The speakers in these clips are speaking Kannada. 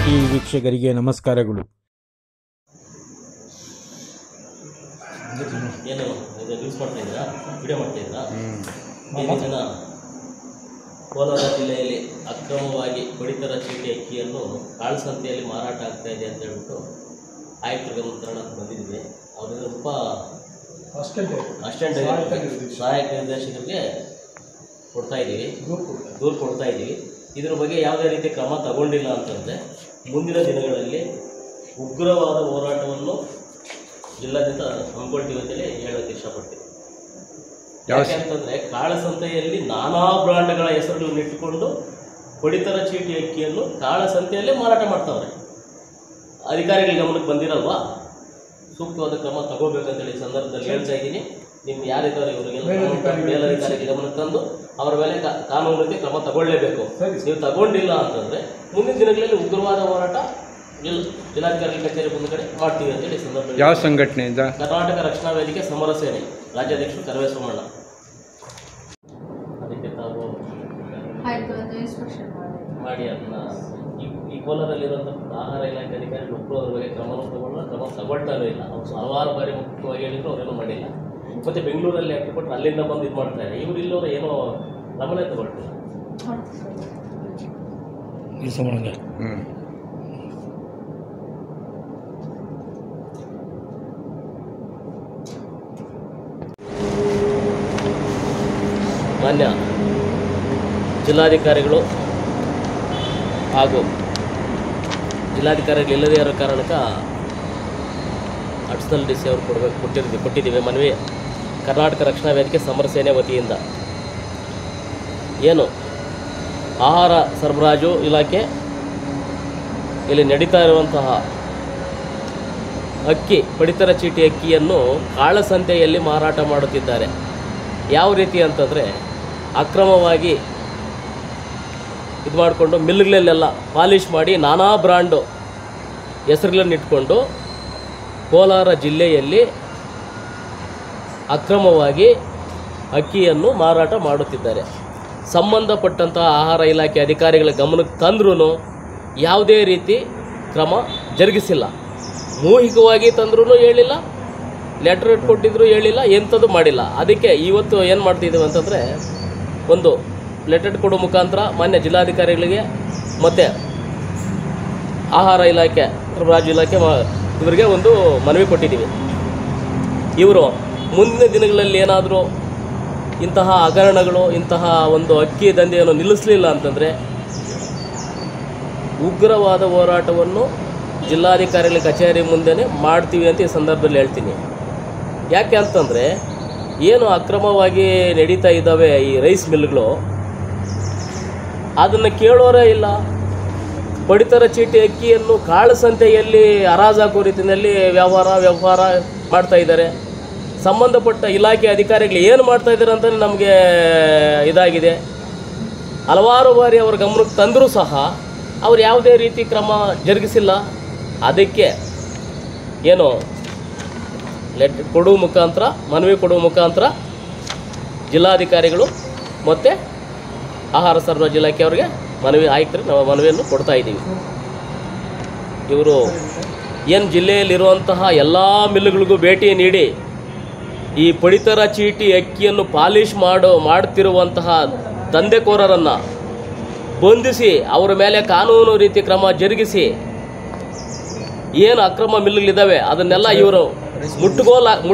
ಟಿವಿ ವೀಕ್ಷಕರಿಗೆ ನಮಸ್ಕಾರಗಳು. ಏನು ನ್ಯೂಸ್ ಮಾಡ್ತಾ ಇದ್ದೀರಾ, ವಿಡಿಯೋ ಮಾಡ್ತಾ ಇದ್ದೀರಾ? ಜನ ಕೋಲಾರ ಜಿಲ್ಲೆಯಲ್ಲಿ ಅಕ್ರಮವಾಗಿ ಪಡಿತರ ಚೀಟಿ ಅಕ್ಕಿಯನ್ನು ಕಾಳಸಂತೆಯಲ್ಲಿ ಮಾರಾಟ ಆಗ್ತಾ ಇದೆ ಅಂತ ಹೇಳ್ಬಿಟ್ಟು ಆಯುಕ್ತರ ಗಮನಕ್ಕೆ ಬಂದಿದ್ದೀವಿ. ಅವರಿಂದ ಅಸಿಸ್ಟೆಂಟ್ ಸಹಾಯಕ ನಿರ್ದೇಶಕರಿಗೆ ದೂರು ಕೊಡ್ತಾ ಇದ್ದೀವಿ. ಇದರ ಬಗ್ಗೆ ಯಾವುದೇ ರೀತಿ ಕ್ರಮ ತಗೊಂಡಿಲ್ಲ ಅಂತಂದರೆ ಮುಂದಿನ ದಿನಗಳಲ್ಲಿ ಉಗ್ರವಾದ ಹೋರಾಟವನ್ನು ಜಿಲ್ಲಾದ್ಯಂತ ಹಮ್ಮಿಕೊಳ್ತೀವಿ ಅಂತೇಳಿ ಹೇಳೋಕ್ಕೆ ಇಷ್ಟಪಡ್ತೀವಿ. ಯಾಕೆಂತಂದರೆ ಕಾಳಸಂತೆಯಲ್ಲಿ ನಾನಾ ಬ್ರಾಂಡ್ಗಳ ಹೆಸರುಗಳನ್ನು ಇಟ್ಟುಕೊಂಡು ಪಡಿತರ ಚೀಟಿ ಅಕ್ಕಿಯನ್ನು ಕಾಳಸಂತೆಯಲ್ಲೇ ಮಾರಾಟ ಮಾಡ್ತಾವ್ರೆ. ಅಧಿಕಾರಿಗಳ ಗಮನಕ್ಕೆ ಬಂದಿರಲ್ವಾ? ಸೂಕ್ತವಾದ ಕ್ರಮ ತಗೋಬೇಕಂತೇಳಿ ಈ ಸಂದರ್ಭದಲ್ಲಿ ಹೇಳ್ತಾ ಇದ್ದೀನಿ. ನಿಮ್ಮ ಯಾರಿದ್ದಾರೆ ಇವರಿಗೆಲ್ಲ ಮೇಲಧಿಕಾರಿಗೆ ಗಮನಕ್ಕೆ ತಂದು ಅವರ ಮೇಲೆ ಕಾನೂನು ರೀತಿ ಕ್ರಮ ತಗೊಳ್ಳೇಬೇಕು. ನೀವು ತಗೊಂಡಿಲ್ಲ ಅಂತಂದರೆ ಮುಂದಿನ ದಿನಗಳಲ್ಲಿ ಉಗ್ರವಾದ ಹೋರಾಟ ಜಿಲ್ಲಾಧಿಕಾರಿ ಕಚೇರಿ ಮುಂದೆ ಮಾಡ್ತೀವಿ ಅಂತೇಳಿ ಸಂದರ್ಭದಲ್ಲಿ. ಯಾವ ಸಂಘಟನೆಯಿಂದ? ಕರ್ನಾಟಕ ರಕ್ಷಣಾ ವೇದಿಕೆ ಸಮರ ಸೇನೆ ರಾಜ್ಯಾಧ್ಯಕ್ಷರು ಕರವೇ ಸೋಮಣ್ಣ. ಅದಕ್ಕೆ ತಾವು ಮಾಡಿ ಅದನ್ನ ಈ ಕೋಲಾರಲ್ಲಿರುವಂಥ ಆಹಾರ ಇಲಾಖೆ ಅಧಿಕಾರಿಗಳು ಒಬ್ಬರು ಅದ್ರ ಬಗ್ಗೆ ಕ್ರಮ ತಗೊಳ್ತಾನೂ ಇಲ್ಲ. ಅವರು ಹಲವಾರು ಬಾರಿ ಮುಖ್ಯವಾಗಿ ಹೇಳಿದ್ರು ಅವರೇನೂ ಮಾಡಿಲ್ಲ. ಮತ್ತು ಬೆಂಗಳೂರಲ್ಲಿ ಹಾಕಿಕೊಟ್ರೆ ಅಲ್ಲಿಂದ ಬಂದು ಇದು ಮಾಡ್ತಾರೆ. ಇವರು ಇಲ್ಲವರು ಏನೋ ಗಮನ ತಗೊಳ್ತಿಲ್ಲ. ಮಾನ್ಯ ಜಿಲ್ಲಾಧಿಕಾರಿಗಳು ಹಾಗೂ ಜಿಲ್ಲಾಧಿಕಾರಿಗಳು ಇಲ್ಲದೇ ಇರೋ ಕಾರಣಕ್ಕೆ ಅಡಿಷನಲ್ ಡಿ ಸಿ ಅವರು ಕೊಟ್ಟಿದ್ದೀವಿ ಮನವಿ. ಕರ್ನಾಟಕ ರಕ್ಷಣಾ ವೇದಿಕೆ ಸಮರ ಸೇನೆ ವತಿಯಿಂದ ಏನು ಆಹಾರ ಸರಬರಾಜು ಇಲಾಖೆ ಇಲ್ಲಿ ನಡೀತಾ ಇರುವಂತಹ ಅಕ್ಕಿ ಪಡಿತರ ಚೀಟಿ ಅಕ್ಕಿಯನ್ನು ಕಾಳಸಂತೆಯಲ್ಲಿ ಮಾರಾಟ ಮಾಡುತ್ತಿದ್ದಾರೆ. ಯಾವ ರೀತಿ ಅಂತಂದರೆ ಅಕ್ರಮವಾಗಿ ಇದು ಮಾಡಿಕೊಂಡು ಮಿಲ್ಗಳಲ್ಲೆಲ್ಲ ಪಾಲಿಷ್ ಮಾಡಿ ನಾನಾ ಬ್ರ್ಯಾಂಡು ಹೆಸರುಗಳನ್ನು ಇಟ್ಕೊಂಡು ಕೋಲಾರ ಜಿಲ್ಲೆಯಲ್ಲಿ ಅಕ್ರಮವಾಗಿ ಅಕ್ಕಿಯನ್ನು ಮಾರಾಟ ಮಾಡುತ್ತಿದ್ದಾರೆ. ಸಂಬಂಧಪಟ್ಟಂತಹ ಆಹಾರ ಇಲಾಖೆ ಅಧಿಕಾರಿಗಳ ಗಮನಕ್ಕೆ ತಂದ್ರೂ ಯಾವುದೇ ರೀತಿ ಕ್ರಮ ಜರುಗಿಸಿಲ್ಲ. ಮೌಖಿಕವಾಗಿ ತಂದ್ರೂ ಹೇಳಿಲ್ಲ, ಲೆಟರ್ ಕೊಟ್ಟಿದ್ರು ಹೇಳಿಲ್ಲ, ಎಂಥದ್ದು ಮಾಡಿಲ್ಲ. ಅದಕ್ಕೆ ಇವತ್ತು ಏನು ಮಾಡ್ತಿದ್ದೀವಿ ಅಂತಂದರೆ ಒಂದು ಲೆಟರ್ ಕೊಡೋ ಮುಖಾಂತರ ಮಾನ್ಯ ಜಿಲ್ಲಾಧಿಕಾರಿಗಳಿಗೆ ಮತ್ತು ಆಹಾರ ಇಲಾಖೆ ಸರಬರಾಜು ಇಲಾಖೆ ಇವರಿಗೆ ಒಂದು ಮನವಿ ಕೊಟ್ಟಿದ್ದೀವಿ. ಇವರು ಮುಂದಿನ ದಿನಗಳಲ್ಲಿ ಏನಾದರೂ ಇಂತಹ ಹಗರಣಗಳು ಇಂತಹ ಒಂದು ಅಕ್ಕಿ ದಂಧೆಯನ್ನು ನಿಲ್ಲಿಸಲಿಲ್ಲ ಅಂತಂದರೆ ಉಗ್ರವಾದ ಹೋರಾಟವನ್ನು ಜಿಲ್ಲಾಧಿಕಾರಿಗಳ ಕಚೇರಿ ಮುಂದೆನೇ ಮಾಡ್ತೀವಿ ಅಂತ ಈ ಸಂದರ್ಭದಲ್ಲಿ ಹೇಳ್ತೀನಿ. ಯಾಕೆ ಅಂತಂದರೆ ಏನು ಅಕ್ರಮವಾಗಿ ನಡೀತಾ ಇದ್ದಾವೆ ಈ ರೈಸ್ ಮಿಲ್ಗಳು, ಅದನ್ನು ಕೇಳೋರೇ ಇಲ್ಲ. ಪಡಿತರ ಚೀಟಿ ಅಕ್ಕಿಯನ್ನು ಕಾಳಸಂತೆಯಲ್ಲಿ ಹರಾಜಾಕೋ ರೀತಿಯಲ್ಲಿ ವ್ಯವಹಾರ ಮಾಡ್ತಾ ಇದ್ದಾರೆ. ಸಂಬಂಧಪಟ್ಟ ಇಲಾಖೆ ಅಧಿಕಾರಿಗಳು ಏನು ಮಾಡ್ತಾ ಇದ್ದಾರೆ ಅಂತಲೇ ನಮಗೆ ಇದಾಗಿದೆ. ಹಲವಾರು ಬಾರಿ ಅವರ ಗಮನಕ್ಕೆ ತಂದರೂ ಸಹ ಅವರು ಯಾವುದೇ ರೀತಿ ಕ್ರಮ ಜರುಗಿಸಿಲ್ಲ. ಅದಕ್ಕೆ ಏನು ಲೆಟರ್ ಕೊಡುವ ಮುಖಾಂತರ ಮನವಿ ಕೊಡುವ ಮುಖಾಂತರ ಜಿಲ್ಲಾಧಿಕಾರಿಗಳು ಮತ್ತು ಆಹಾರ ಸರಬರಾಜು ಇಲಾಖೆಯವರಿಗೆ ಆಯುಕ್ತರಿಗೆ ನಾವು ಮನವಿಯನ್ನು ಕೊಡ್ತಾ ಇದ್ದೀವಿ. ಇವರು ಏನು ಜಿಲ್ಲೆಯಲ್ಲಿರುವಂತಹ ಎಲ್ಲ ಮಿಲ್ಗಳಿಗೂ ಭೇಟಿ ನೀಡಿ ಈ ಪಡಿತರ ಚೀಟಿ ಅಕ್ಕಿಯನ್ನು ಪಾಲಿಷ್ ಮಾಡ್ತಿರುವಂತಹ ದಂಧೆಕೋರರನ್ನು ಬಂಧಿಸಿ ಅವರ ಮೇಲೆ ಕಾನೂನು ರೀತಿ ಕ್ರಮ ಜರುಗಿಸಿ ಏನು ಅಕ್ರಮ ಮಿಲ್ಗಳಿದ್ದಾವೆ ಅದನ್ನೆಲ್ಲ ಇವರು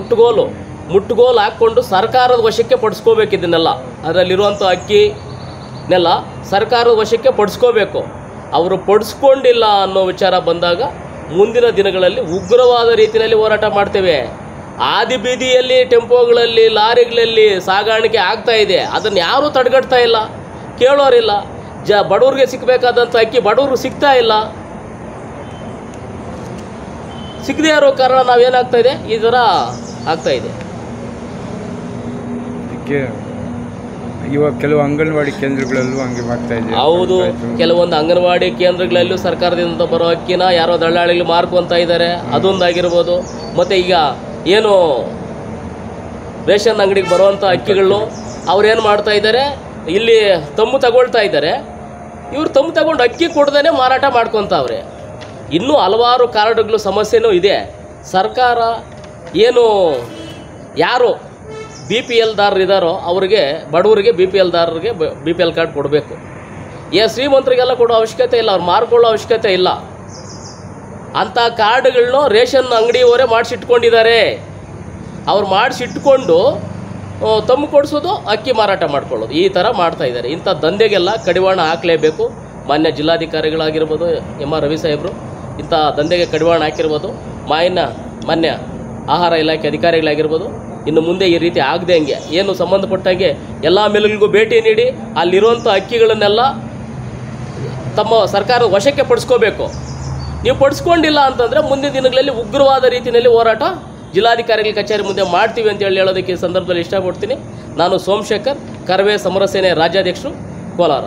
ಮುಟ್ಟುಗೋಲು ಹಾಕ್ಕೊಂಡು ಸರ್ಕಾರದ ವಶಕ್ಕೆ ಪಡಿಸ್ಕೋಬೇಕು. ಇದನ್ನೆಲ್ಲ ಅದರಲ್ಲಿರುವಂಥ ಅಕ್ಕಿನೆಲ್ಲ ಸರ್ಕಾರದ ವಶಕ್ಕೆ ಪಡಿಸ್ಕೋಬೇಕು. ಅವರು ಪಡಿಸ್ಕೊಂಡಿಲ್ಲ ಅನ್ನೋ ವಿಚಾರ ಬಂದಾಗ ಮುಂದಿನ ದಿನಗಳಲ್ಲಿ ಉಗ್ರವಾದ ರೀತಿಯಲ್ಲಿ ಹೋರಾಟ ಮಾಡ್ತೇವೆ. ಆದಿ ಬೀದಿಯಲ್ಲಿ ಟೆಂಪೋಗಳಲ್ಲಿ ಲಾರಿಗಳಲ್ಲಿ ಸಾಗಾಣಿಕೆ ಆಗ್ತಾ ಇದೆ. ಅದನ್ನು ಯಾರೂ ತಡೆಗಟ್ತಾ ಇಲ್ಲ, ಕೇಳೋರಿಲ್ಲ. ಬಡವ್ರಿಗೆ ಸಿಕ್ಕಬೇಕಾದಂಥ ಅಕ್ಕಿ ಬಡವ್ರಿಗೆ ಸಿಗ್ತಾ ಇಲ್ಲ. ಸಿಗದೇ ಇರೋ ಕಾರಣ ನಾವೇನಾಗ್ತಾ ಇದೆ, ಈ ಥರ ಆಗ್ತಾ ಇದೆ. ಇವಾಗ ಕೆಲವು ಅಂಗನವಾಡಿ ಕೇಂದ್ರಗಳಲ್ಲೂ ಹಂಗೆ ಮಾಡ್ತಾ ಇದೆ. ಹೌದು, ಕೆಲವೊಂದು ಅಂಗನವಾಡಿ ಕೇಂದ್ರಗಳಲ್ಲೂ ಸರ್ಕಾರದಿಂದ ಬರೋ ಅಕ್ಕಿನ ಯಾರೋ ದಳ್ಳಾಳಿಗಳು ಮಾರ್ಕೊಂತ ಇದ್ದಾರೆ, ಅದೊಂದಾಗಿರ್ಬೋದು. ಮತ್ತು ಈಗ ಏನು ರೇಷನ್ ಅಂಗಡಿಗೆ ಬರುವಂಥ ಅಕ್ಕಿಗಳು ಅವ್ರೇನು ಮಾಡ್ತಾ ಇದ್ದಾರೆ, ಇಲ್ಲಿ ತಗೊಳ್ತಾ ಇದ್ದಾರೆ. ಇವರು ತಗೊಂಡು ಅಕ್ಕಿ ಕೊಡ್ದೇ ಮಾರಾಟ ಮಾಡ್ಕೊತಾವ್ರೆ. ಇನ್ನೂ ಹಲವಾರು ಕಾರ್ಡ್ಗಳು ಸಮಸ್ಯೆನೂ ಇದೆ. ಸರ್ಕಾರ ಏನು ಯಾರು BPL ದಾರರು ಇದ್ದಾರೋ ಅವ್ರಿಗೆ, ಬಡವರಿಗೆ BPL ದಾರರಿಗೆ BPL ಕಾರ್ಡ್ ಕೊಡಬೇಕು. ಶ್ರೀಮಂತರಿಗೆಲ್ಲ ಕೊಡೋ ಅವಶ್ಯಕತೆ ಇಲ್ಲ, ಅವ್ರು ಮಾರ್ಕೊಳ್ಳೋ ಅವಶ್ಯಕತೆ ಇಲ್ಲ. ಅಂಥ ಕಾರ್ಡ್ಗಳನ್ನ ರೇಷನ್ ಅಂಗಡಿಯವರೇ ಮಾಡಿಸಿಟ್ಕೊಂಡಿದ್ದಾರೆ. ಅವ್ರು ಮಾಡಿಸಿಟ್ಕೊಂಡು ತಮ್ಮ ಕೊಡಿಸೋದು, ಅಕ್ಕಿ ಮಾರಾಟ ಮಾಡ್ಕೊಳ್ಳೋದು, ಈ ಥರ ಮಾಡ್ತಾಯಿದ್ದಾರೆ. ಇಂಥ ದಂಧೆಗೆಲ್ಲ ಕಡಿವಾಣ ಹಾಕಲೇಬೇಕು. ಮಾನ್ಯ ಜಿಲ್ಲಾಧಿಕಾರಿಗಳಾಗಿರ್ಬೋದು, MR ರವಿ ಸಾಹೇಬರು ಇಂಥ ದಂಧೆಗೆ ಕಡಿವಾಣ ಹಾಕಿರ್ಬೋದು. ಮಾನ್ಯ ಆಹಾರ ಇಲಾಖೆ ಅಧಿಕಾರಿಗಳಾಗಿರ್ಬೋದು, ಇನ್ನು ಮುಂದೆ ಈ ರೀತಿ ಆಗದೆ ಹಂಗೆ ಏನು ಸಂಬಂಧಪಟ್ಟಂಗೆ ಎಲ್ಲ ಮಿಲ್ಗಳಿಗೂ ಭೇಟಿ ನೀಡಿ ಅಲ್ಲಿರುವಂಥ ಅಕ್ಕಿಗಳನ್ನೆಲ್ಲ ತಮ್ಮ ಸರ್ಕಾರ ವಶಕ್ಕೆ ಪಡಿಸ್ಕೋಬೇಕು. ನೀವು ಪಡಿಸ್ಕೊಂಡಿಲ್ಲ ಅಂತಂದರೆ ಮುಂದಿನ ದಿನಗಳಲ್ಲಿ ಉಗ್ರವಾದ ರೀತಿಯಲ್ಲಿ ಹೋರಾಟ ಜಿಲ್ಲಾಧಿಕಾರಿಗಳ ಕಚೇರಿ ಮುಂದೆ ಮಾಡ್ತೀವಿ ಅಂತ ಹೇಳೋದಕ್ಕೆ ಈ ಸಂದರ್ಭದಲ್ಲಿ ಇಷ್ಟಪಡ್ತೀನಿ. ನಾನು ಸೋಮಶೇಖರ್, ಕರವೇ ಸಮರ ಸೇನೆ ರಾಜ್ಯಾಧ್ಯಕ್ಷರು, ಕೋಲಾರ.